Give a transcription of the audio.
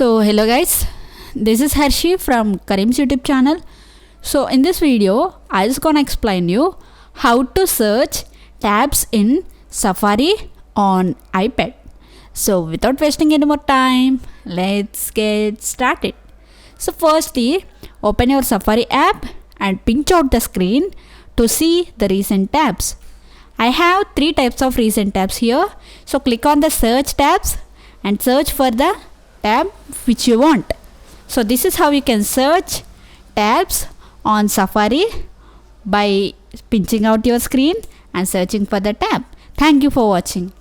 Hello guys, this is Hershey from Karim's YouTube channel. So in this video, I just gonna explain you how to search tabs in Safari on iPad. So without wasting any more time, let's get started. So firstly, open your Safari app and pinch out the screen to see the recent tabs. I have three types of recent tabs here. So click on the search tabs and search for the tab which you want. So this is how you can search tabs on Safari by pinching out your screen and searching for the tab. Thank you for watching.